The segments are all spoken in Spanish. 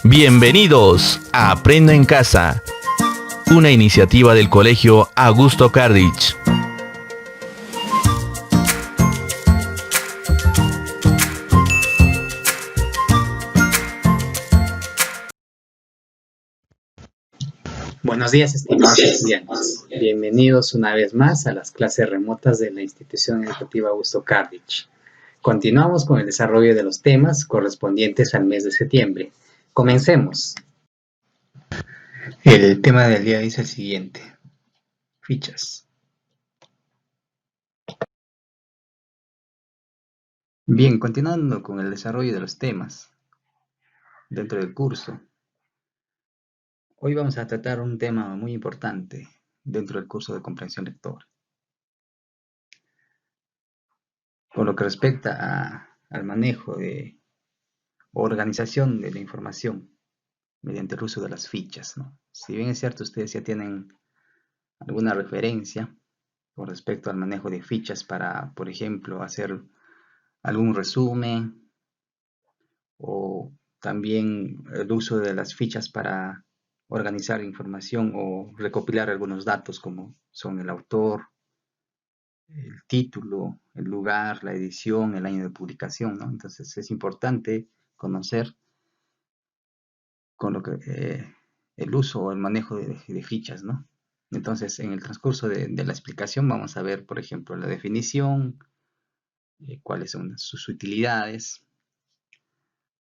Bienvenidos a Aprendo en Casa, una iniciativa del Colegio Augusto Cardich. Buenos días, estimados estudiantes. Bienvenidos una vez más a las clases remotas de la institución educativa Augusto Cardich. Continuamos con el desarrollo de los temas correspondientes al mes de septiembre. Comencemos. El tema del día es el siguiente: fichas. Bien, continuando con el desarrollo de los temas dentro del curso. Hoy vamos a tratar un tema muy importante dentro del curso de comprensión lectora. Con lo que respecta al manejo de organización de la información mediante el uso de las fichas, ¿no? Si bien es cierto, ustedes ya tienen alguna referencia con respecto al manejo de fichas para, por ejemplo, hacer algún resumen, o también el uso de las fichas para organizar información o recopilar algunos datos como son el autor, el título, el lugar, la edición, el año de publicación, ¿no? Entonces es importante conocer con lo que el uso o el manejo de fichas, ¿no? Entonces, en el transcurso de la explicación vamos a ver, por ejemplo, la definición, cuáles son sus utilidades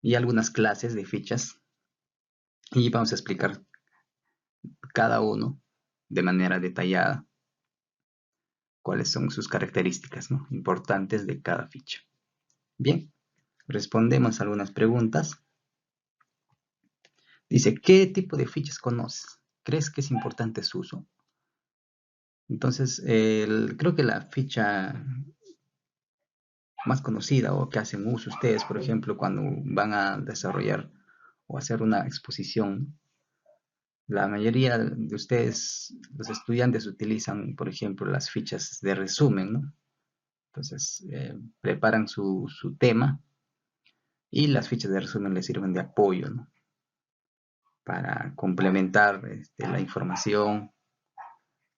y algunas clases de fichas, y vamos a explicar cada uno de manera detallada cuáles son sus características, ¿no?, importantes de cada ficha. Bien, respondemos a algunas preguntas. Dice, ¿qué tipo de fichas conoces? ¿Crees que es importante su uso? Entonces, creo que la ficha más conocida o que hacen uso ustedes, por ejemplo, cuando van a desarrollar o hacer una exposición, la mayoría de ustedes, los estudiantes, utilizan, por ejemplo, las fichas de resumen, ¿no? Entonces, preparan su tema y las fichas de resumen les sirven de apoyo, ¿no?, para complementar la información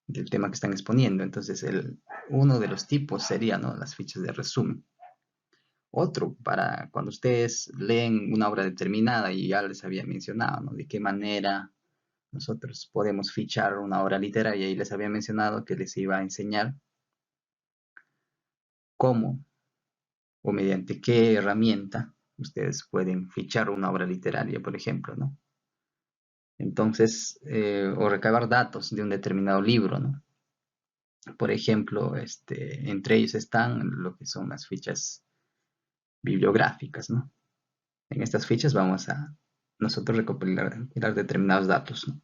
del tema que están exponiendo. Entonces, uno de los tipos sería, ¿no?, las fichas de resumen. Otro, para cuando ustedes leen una obra determinada, y ya les había mencionado, ¿no?, de qué manera nosotros podemos fichar una obra literaria, y les había mencionado que les iba a enseñar cómo o mediante qué herramienta ustedes pueden fichar una obra literaria, por ejemplo, ¿no? Entonces, o recabar datos de un determinado libro, ¿no? Por ejemplo, entre ellos están lo que son las fichas bibliográficas, ¿no? En estas fichas vamos a nosotros recopilar determinados datos, ¿no?,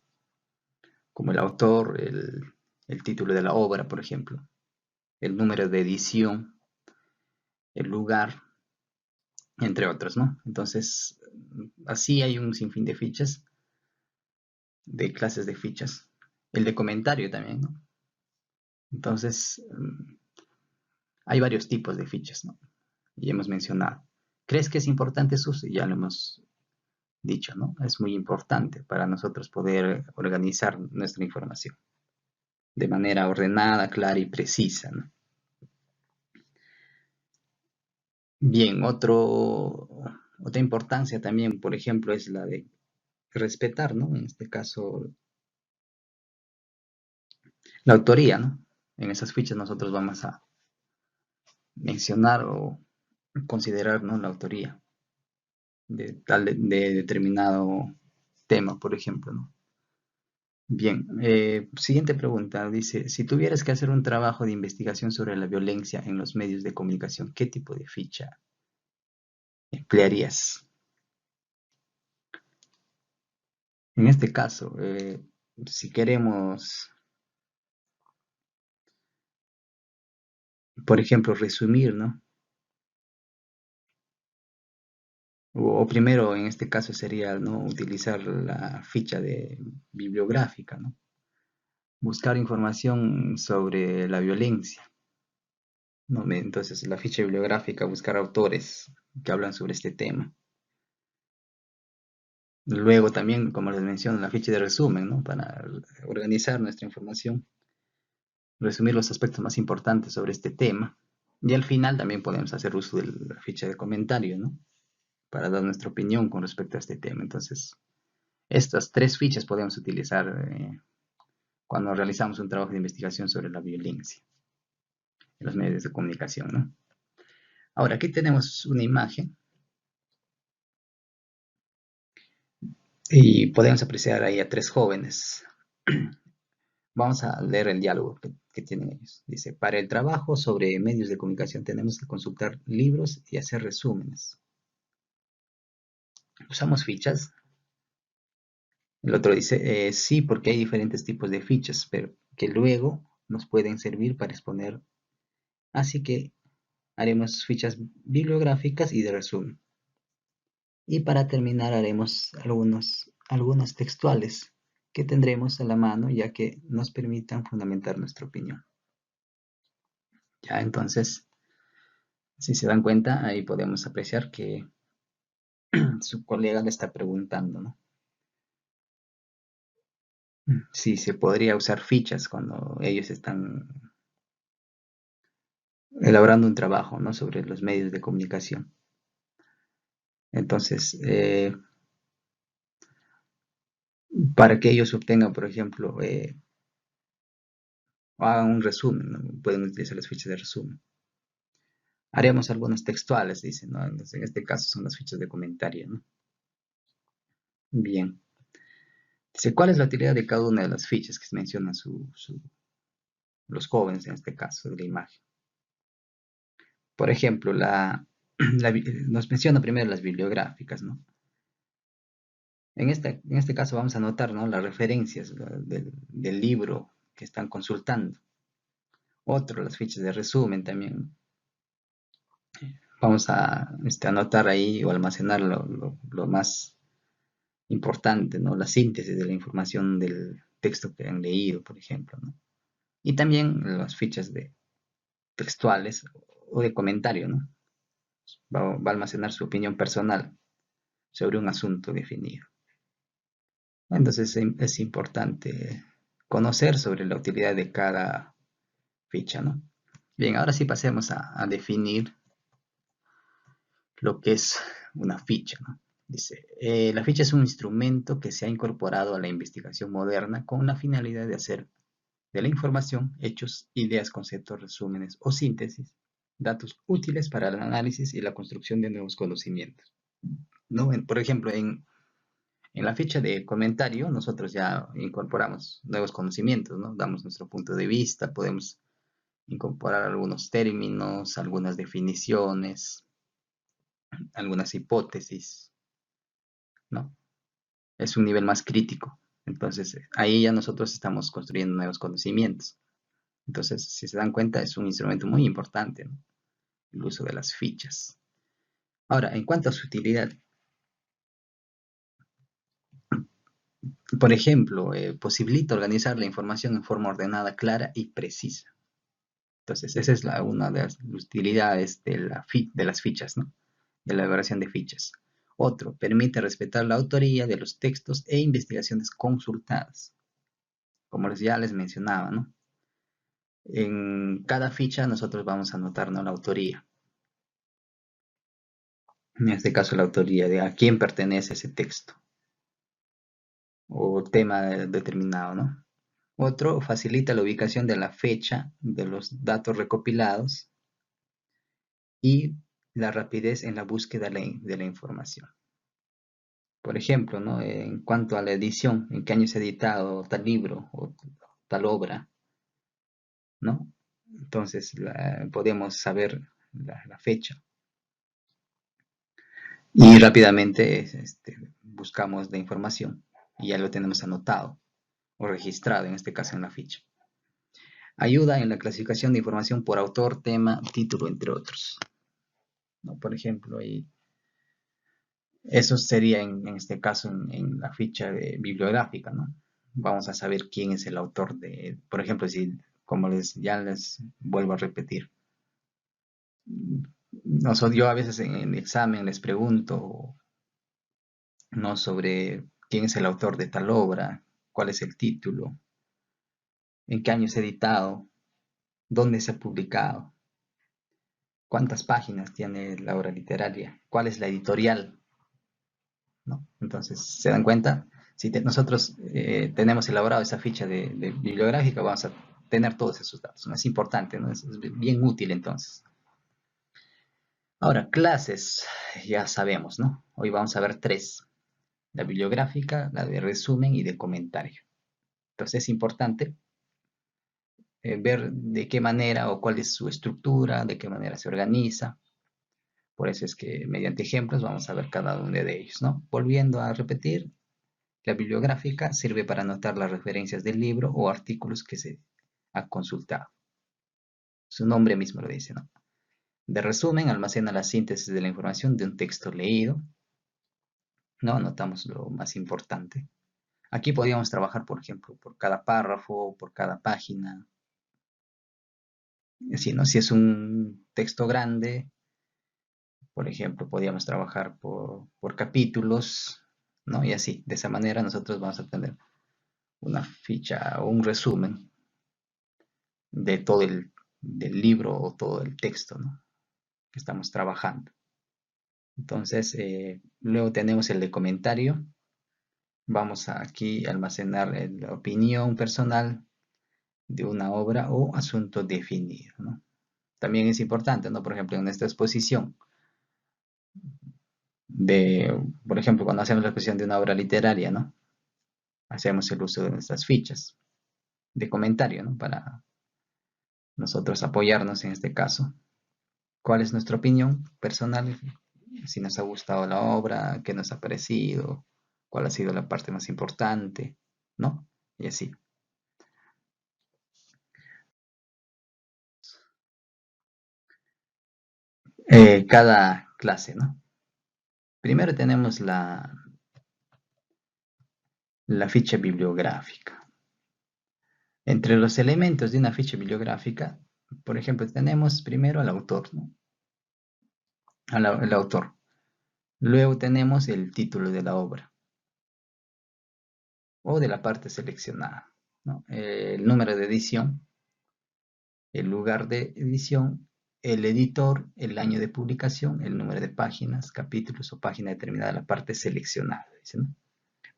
como el autor, el título de la obra, por ejemplo, el número de edición, el lugar, entre otros, ¿no? Entonces, así hay un sinfín de fichas, de clases de fichas. El de comentario también, ¿no? Entonces, hay varios tipos de fichas, ¿no? Y hemos mencionado. ¿Crees que es importante su uso? Ya lo hemos dicho, ¿no? Es muy importante para nosotros poder organizar nuestra información de manera ordenada, clara y precisa, ¿no? Bien, otra importancia también, por ejemplo, es la de respetar, ¿no?, en este caso, la autoría, ¿no? En esas fichas nosotros vamos a mencionar o considerar, ¿no?, la autoría de determinado tema, por ejemplo, ¿no? Bien, siguiente pregunta. Dice, si tuvieras que hacer un trabajo de investigación sobre la violencia en los medios de comunicación, ¿qué tipo de ficha emplearías? En este caso, si queremos, por ejemplo, resumir, ¿no? O primero, en este caso, sería, ¿no?, utilizar la ficha bibliográfica, ¿no? Buscar información sobre la violencia, ¿no? Entonces, la ficha bibliográfica, buscar autores que hablan sobre este tema. Luego también, como les menciono, la ficha de resumen, ¿no? Para organizar nuestra información, resumir los aspectos más importantes sobre este tema. Y al final también podemos hacer uso de la ficha de comentario, ¿no? Para dar nuestra opinión con respecto a este tema. Entonces, estas tres fichas podemos utilizar cuando realizamos un trabajo de investigación sobre la violencia en los medios de comunicación, ¿no? Ahora, aquí tenemos una imagen y podemos apreciar ahí a tres jóvenes. Vamos a leer el diálogo que tienen ellos. Dice, para el trabajo sobre medios de comunicación tenemos que consultar libros y hacer resúmenes. ¿Usamos fichas? El otro dice, sí, porque hay diferentes tipos de fichas, pero que luego nos pueden servir para exponer. Así que haremos fichas bibliográficas y de resumen. Y para terminar haremos algunas textuales que tendremos a la mano ya que nos permitan fundamentar nuestra opinión. Ya, entonces, si se dan cuenta, ahí podemos apreciar que su colega le está preguntando, ¿no? Si se podría usar fichas cuando ellos están elaborando un trabajo, ¿no? Sobre los medios de comunicación. Entonces, para que ellos obtengan, por ejemplo, hagan un resumen, ¿no? Pueden utilizar las fichas de resumen. Haremos algunos textuales, dice, ¿no? En este caso son las fichas de comentario, ¿no? Bien. Dice, ¿cuál es la utilidad de cada una de las fichas que se mencionan los jóvenes en este caso de la imagen? Por ejemplo, nos menciona primero las bibliográficas, ¿no? En este caso vamos a anotar, ¿no? Las referencias del libro que están consultando. Otro, las fichas de resumen también. Vamos a anotar ahí o almacenar lo más importante, ¿no? La síntesis de la información del texto que han leído, por ejemplo, ¿no? Y también las fichas textuales o de comentario, ¿no? Va a almacenar su opinión personal sobre un asunto definido. Entonces es importante conocer sobre la utilidad de cada ficha, ¿no? Bien, ahora sí pasemos a definir lo que es una ficha, ¿no? Dice, la ficha es un instrumento que se ha incorporado a la investigación moderna con la finalidad de hacer de la información hechos, ideas, conceptos, resúmenes o síntesis, datos útiles para el análisis y la construcción de nuevos conocimientos, ¿no? Por ejemplo, en la ficha de comentario nosotros ya incorporamos nuevos conocimientos, ¿no? Damos nuestro punto de vista, podemos incorporar algunos términos, algunas definiciones, algunas hipótesis, ¿no? Es un nivel más crítico. Entonces, ahí ya nosotros estamos construyendo nuevos conocimientos. Entonces, si se dan cuenta, es un instrumento muy importante, ¿no? El uso de las fichas. Ahora, en cuanto a su utilidad, por ejemplo, posibilita organizar la información en forma ordenada, clara y precisa. Entonces, esa es una de las utilidades de las fichas, ¿no? De la elaboración de fichas. Otro, permite respetar la autoría de los textos e investigaciones consultadas. Como ya les mencionaba, ¿no? En cada ficha nosotros vamos a anotar, ¿no? La autoría. En este caso, la autoría de a quién pertenece ese texto o tema determinado, ¿no? Otro, facilita la ubicación de la fecha de los datos recopilados y la rapidez en la búsqueda de la información. Por ejemplo, ¿no? En cuanto a la edición, en qué año se ha editado tal libro o tal obra, ¿no? Entonces podemos saber la fecha y rápidamente buscamos la información y ya lo tenemos anotado o registrado, en este caso en la ficha. Ayuda en la clasificación de información por autor, tema, título, entre otros, ¿no? Por ejemplo, eso sería en este caso en la ficha bibliográfica, ¿no? Vamos a saber quién es el autor por ejemplo, si, como ya les vuelvo a repetir, yo a veces en el examen les pregunto ¿no? Sobre quién es el autor de tal obra, cuál es el título, en qué año se ha editado, dónde se ha publicado, cuántas páginas tiene la obra literaria, cuál es la editorial, ¿no? Entonces, ¿se dan cuenta? Si nosotros tenemos elaborado esa ficha de bibliográfica, vamos a tener todos esos datos, ¿no? Es importante, ¿no? Es bien útil entonces. Ahora, clases, ya sabemos, ¿no? Hoy vamos a ver tres: la bibliográfica, la de resumen y de comentario. Entonces es importante ver de qué manera o cuál es su estructura, de qué manera se organiza. Por eso es que mediante ejemplos vamos a ver cada uno de ellos, ¿no? Volviendo a repetir, la bibliográfica sirve para anotar las referencias del libro o artículos que se ha consultado. Su nombre mismo lo dice, ¿no? De resumen, almacena la síntesis de la información de un texto leído, ¿no? Anotamos lo más importante. Aquí podríamos trabajar, por ejemplo, por cada párrafo, por cada página. Así, ¿no? Si es un texto grande, por ejemplo, podríamos trabajar por capítulos, ¿no? Y así, de esa manera nosotros vamos a tener una ficha o un resumen de todo del libro o todo el texto, ¿no? Que estamos trabajando. Entonces, luego tenemos el de comentario. Vamos a aquí almacenar la opinión personal de una obra o asunto definido, ¿no? También es importante, ¿no? Por ejemplo, en esta exposición por ejemplo, cuando hacemos la exposición de una obra literaria, ¿no? Hacemos el uso de nuestras fichas de comentario, ¿no? Para nosotros apoyarnos en este caso. ¿Cuál es nuestra opinión personal? Si nos ha gustado la obra, qué nos ha parecido, cuál ha sido la parte más importante, ¿no? Y así. Cada clase, ¿no? Primero tenemos la ficha bibliográfica. Entre los elementos de una ficha bibliográfica, por ejemplo, tenemos primero al autor, ¿no? El autor. Luego tenemos el título de la obra o de la parte seleccionada, ¿no? El número de edición, el lugar de edición, el editor, el año de publicación, el número de páginas, capítulos o página determinada, la parte seleccionada, ¿sí, no?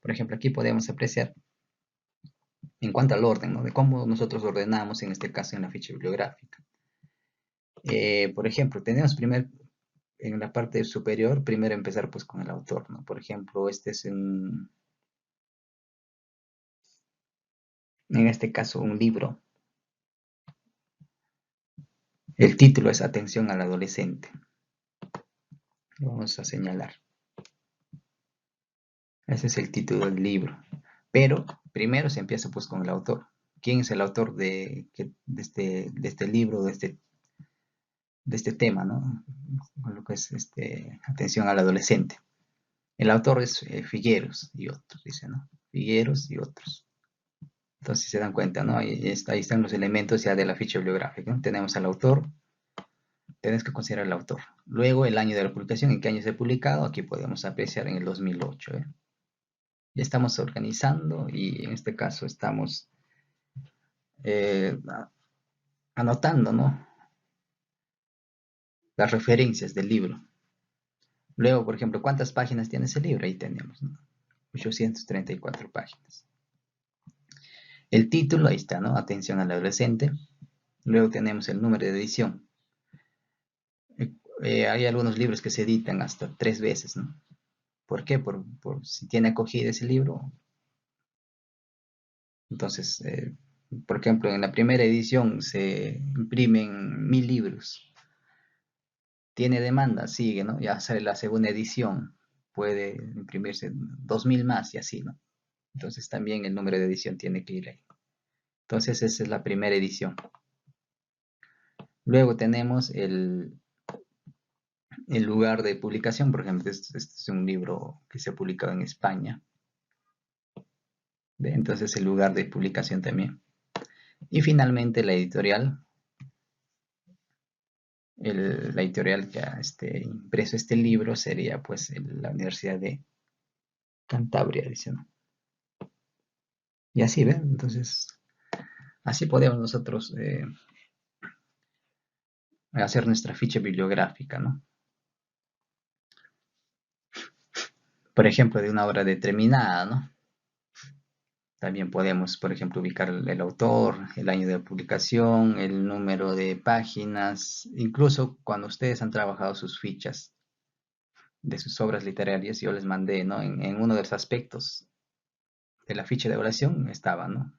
Por ejemplo, aquí podemos apreciar en cuanto al orden, ¿no? De cómo nosotros ordenamos, en este caso en la ficha bibliográfica. Por ejemplo, tenemos en la parte superior, primero empezar pues con el autor, ¿no? Por ejemplo, este es en este caso un libro. El título es Atención al adolescente. Lo vamos a señalar. Ese es el título del libro. Pero primero se empieza pues con el autor. ¿Quién es el autor de este libro, de este tema, ¿no? Con lo que es atención al adolescente. El autor es Figueros y otros, dice, ¿no? Figueros y otros. Entonces, si se dan cuenta, ¿no? Ahí están los elementos ya de la ficha bibliográfica, ¿no? Tenemos al autor, tenés que considerar el autor. Luego, el año de la publicación, en qué año se ha publicado, aquí podemos apreciar en el 2008, ¿eh? Ya estamos organizando y en este caso estamos eh, anotando, ¿no? Las referencias del libro. Luego, por ejemplo, ¿cuántas páginas tiene ese libro? Ahí tenemos, ¿no? 834 páginas. El título, ahí está, ¿no? Atención al adolescente. Luego tenemos el número de edición. Hay algunos libros que se editan hasta 3 veces, ¿no? ¿Por qué? Por si tiene acogida ese libro. Entonces, por ejemplo, en la primera edición se imprimen 1000 libros. Tiene demanda, sigue, ¿no? Ya sale la segunda edición, puede imprimirse 2000 más y así, ¿no? Entonces también el número de edición tiene que ir ahí. Entonces esa es la primera edición. Luego tenemos el lugar de publicación. Por ejemplo, este es un libro que se ha publicado en España. ¿Ve? Entonces el lugar de publicación también. Y finalmente la editorial. La editorial que ha impreso este libro sería pues la Universidad de Cantabria, dice, ¿no? Y así, ¿ven? Entonces, así podemos nosotros hacer nuestra ficha bibliográfica, ¿no? Por ejemplo, de una obra determinada, ¿no? También podemos, por ejemplo, ubicar el autor, el año de publicación, el número de páginas, incluso cuando ustedes han trabajado sus fichas de sus obras literarias, yo les mandé, ¿no? En uno de los aspectos de la ficha de evaluación estaba, ¿no?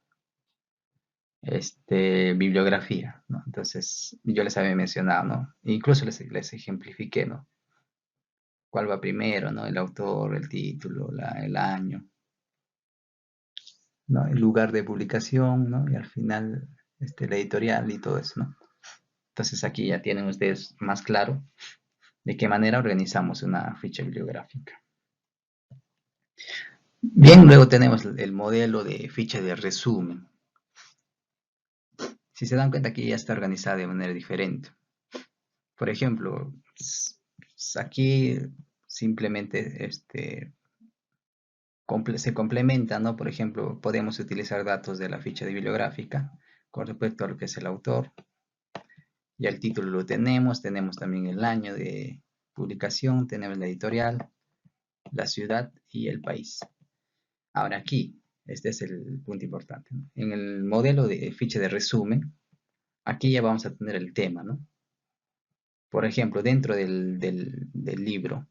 Bibliografía, ¿no? Entonces, yo les había mencionado, ¿no? Incluso les ejemplifiqué, ¿no? ¿Cuál va primero, ¿no? El autor, el título, el año, ¿no? El lugar de publicación, ¿no? Y al final, la editorial y todo eso, ¿no? Entonces aquí ya tienen ustedes más claro de qué manera organizamos una ficha bibliográfica. Bien, luego tenemos el modelo de ficha de resumen. Si se dan cuenta, aquí ya está organizada de manera diferente. Por ejemplo, aquí simplemente se complementa, ¿no? Por ejemplo, podemos utilizar datos de la ficha de bibliográfica con respecto a lo que es el autor. Ya el título lo tenemos también el año de publicación, tenemos la editorial, la ciudad y el país. Ahora aquí, este es el punto importante, ¿no? En el modelo de ficha de resumen, aquí ya vamos a tener el tema, ¿no? Por ejemplo, dentro del libro,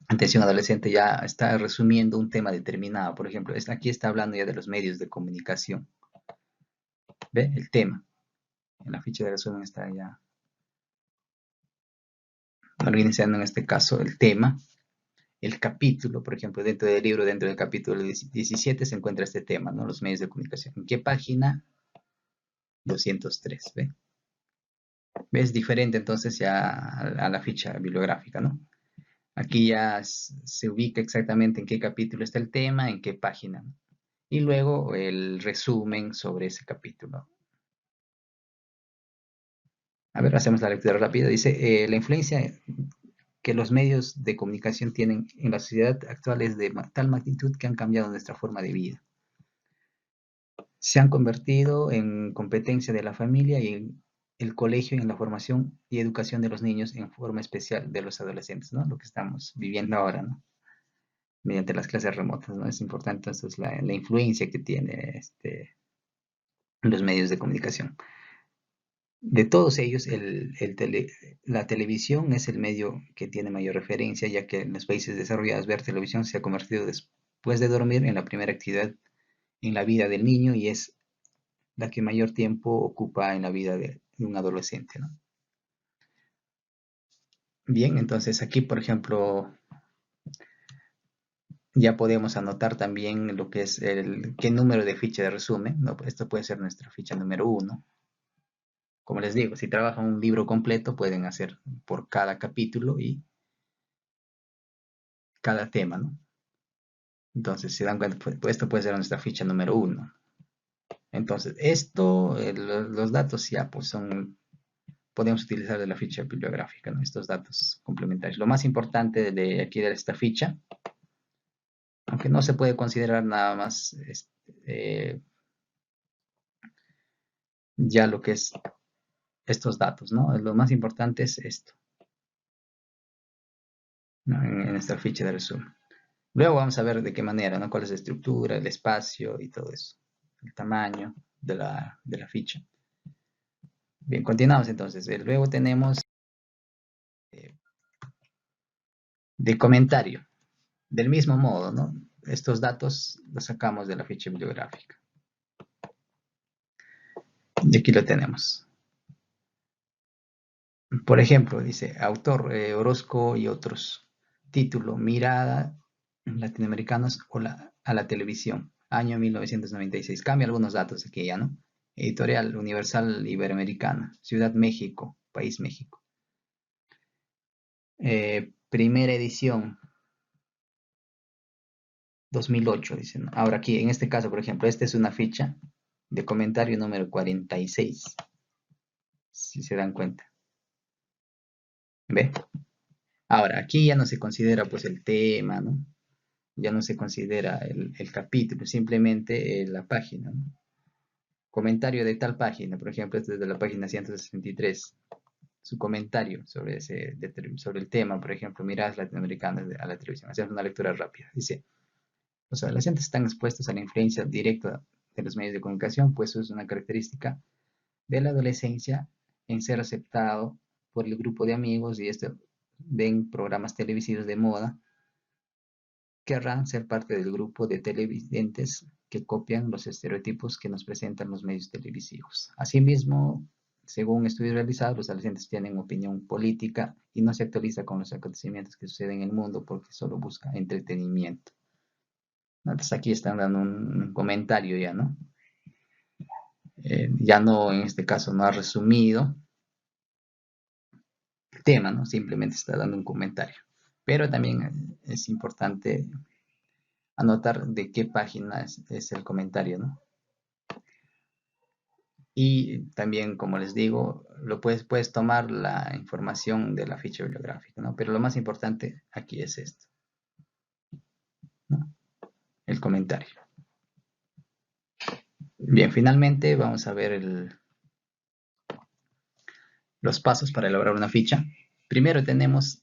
Atención Adolescente ya está resumiendo un tema determinado. Por ejemplo, aquí está hablando ya de los medios de comunicación. ¿Ve? El tema. En la ficha de resumen está ya organizando en este caso el tema. El capítulo, por ejemplo, dentro del libro, dentro del capítulo 17 se encuentra este tema, ¿no? Los medios de comunicación. ¿En qué página? 203, ¿ve? Es diferente entonces ya a la ficha bibliográfica, ¿no? Aquí ya se ubica exactamente en qué capítulo está el tema, en qué página, ¿no? Y luego el resumen sobre ese capítulo. A ver, hacemos la lectura rápida. Dice, la influencia que los medios de comunicación tienen en la sociedad actual es de tal magnitud que han cambiado nuestra forma de vida. Se han convertido en competencia de la familia y en el colegio y en la formación y educación de los niños, en forma especial de los adolescentes, ¿no? Lo que estamos viviendo ahora, ¿no? Mediante las clases remotas, ¿no? Es importante entonces la influencia que tiene los medios de comunicación. De todos ellos, la televisión es el medio que tiene mayor referencia, ya que en los países desarrollados ver televisión se ha convertido después de dormir en la primera actividad en la vida del niño y es la que mayor tiempo ocupa en la vida de un adolescente, ¿no? Bien, entonces aquí, por ejemplo, ya podemos anotar también lo que es qué número de ficha de resumen, ¿no? Esto puede ser nuestra ficha número 1. Como les digo, si trabajan un libro completo, pueden hacer por cada capítulo y cada tema, ¿no? Entonces, si se dan cuenta, pues, esto puede ser nuestra ficha número 1. Entonces, los datos ya pues podemos utilizar de la ficha bibliográfica, ¿no? Estos datos complementarios. Lo más importante de aquí de esta ficha, aunque no se puede considerar nada más ya lo que es estos datos, ¿no? Lo más importante es esto, ¿no? En esta ficha de resumen. Luego vamos a ver de qué manera, ¿no? Cuál es la estructura, el espacio y todo eso. El tamaño de la ficha. Bien, continuamos entonces. Luego tenemos de comentario. Del mismo modo, ¿no? Estos datos los sacamos de la ficha bibliográfica. Y aquí lo tenemos. Por ejemplo, dice autor Orozco y otros. Título, Mirada Latinoamericanos a la televisión. Año 1996. Cambia algunos datos aquí ya, ¿no? Editorial Universal Iberoamericana. Ciudad México. País México. Primera edición. 2008, dicen. Ahora aquí, en este caso, por ejemplo, esta es una ficha de comentario número 46. Si se dan cuenta. ¿Ve? Ahora, aquí ya no se considera pues el tema, ¿no? ya no se considera el capítulo, simplemente la página, ¿no? Comentario de tal página, por ejemplo, este es de la página 163. Su comentario sobre el tema, por ejemplo, miradas latinoamericanas a la televisión. Hacemos una lectura rápida. Dice, los adolescentes están expuestos a la influencia directa de los medios de comunicación, pues eso es una característica de la adolescencia en ser aceptado por el grupo de amigos y ven programas televisivos de moda, querrán ser parte del grupo de televidentes que copian los estereotipos que nos presentan los medios televisivos. Asimismo, según estudios realizados, los adolescentes tienen opinión política y no se actualiza con los acontecimientos que suceden en el mundo porque solo busca entretenimiento. Entonces aquí están dando un comentario ya, ¿no? Ya no, en este caso, no ha resumido el tema, ¿no? Simplemente está dando un comentario. Pero también es importante anotar de qué página es el comentario, ¿no? Y también, como les digo, puedes tomar la información de la ficha bibliográfica, ¿no? Pero lo más importante aquí es esto, ¿no? El comentario. Bien, finalmente vamos a ver los pasos para elaborar una ficha. Primero tenemos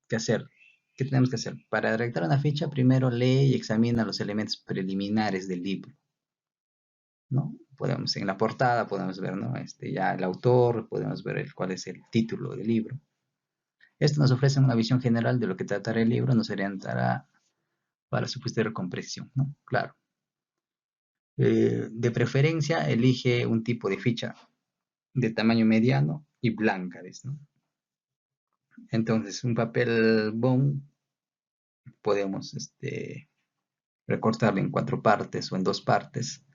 que hacer, ¿qué tenemos que hacer? Para redactar una ficha, primero lee y examina los elementos preliminares del libro, ¿no? Podemos, en la portada podemos ver, ¿no? Ya el autor, podemos ver cuál es el título del libro. Esto nos ofrece una visión general de lo que tratará el libro, nos orientará para su posterior comprensión, ¿no? Claro. De preferencia, elige un tipo de ficha de tamaño mediano y blanca, ¿no? Entonces, un papel bond podemos recortarlo en 4 partes o en 2 partes.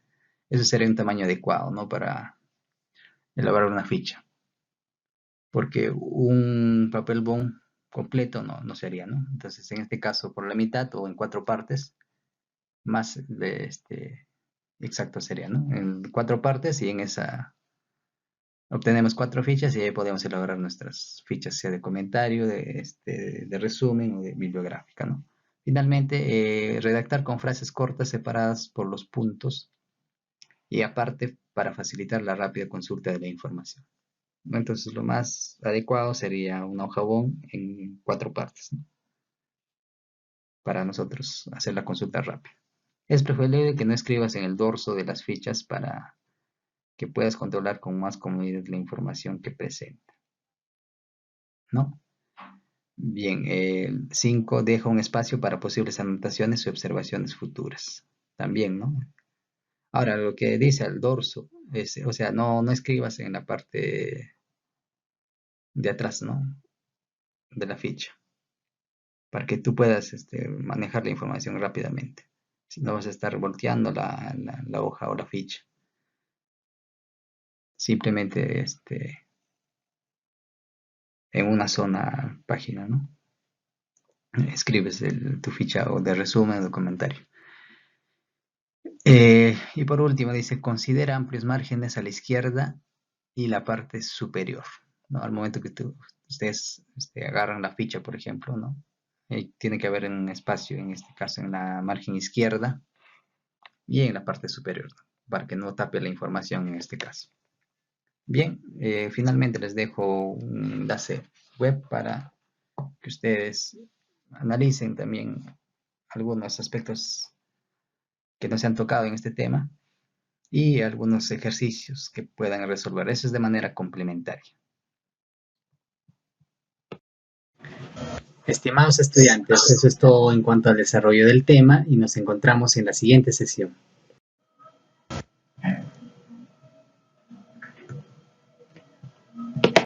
Eso sería un tamaño adecuado, ¿no? Para elaborar una ficha. Porque un papel bond completo no sería, ¿no? Entonces, en este caso, por la mitad o en 4 partes, más exacto sería, ¿no? En 4 partes y en esa obtenemos 4 fichas y ahí podemos elaborar nuestras fichas, sea de comentario, de resumen o de bibliográfica, ¿no? Finalmente, redactar con frases cortas separadas por los puntos y aparte para facilitar la rápida consulta de la información. Entonces, lo más adecuado sería una hoja bond en 4 partes, ¿no? Para nosotros hacer la consulta rápida. Es preferible que no escribas en el dorso de las fichas para que puedas controlar con más comodidad la información que presenta, ¿no? Bien, 5. Deja un espacio para posibles anotaciones y observaciones futuras. También, ¿no? Ahora, lo que dice al dorso, o sea, no escribas en la parte de atrás, ¿no? De la ficha, para que tú puedas manejar la información rápidamente. Si no vas a estar volteando la hoja o la ficha. Simplemente en una sola página, ¿no? Escribes tu ficha o de resumen o de comentario. Y por último dice, considera amplios márgenes a la izquierda y la parte superior, ¿no? Al momento que ustedes agarran la ficha, por ejemplo, ¿no? Tiene que haber un espacio, en este caso en la margen izquierda y en la parte superior, ¿no? Para que no tape la información en este caso. Bien, finalmente les dejo un enlace web para que ustedes analicen también algunos aspectos que no se han tocado en este tema y algunos ejercicios que puedan resolver. Eso es de manera complementaria. Estimados estudiantes, eso es todo en cuanto al desarrollo del tema y nos encontramos en la siguiente sesión.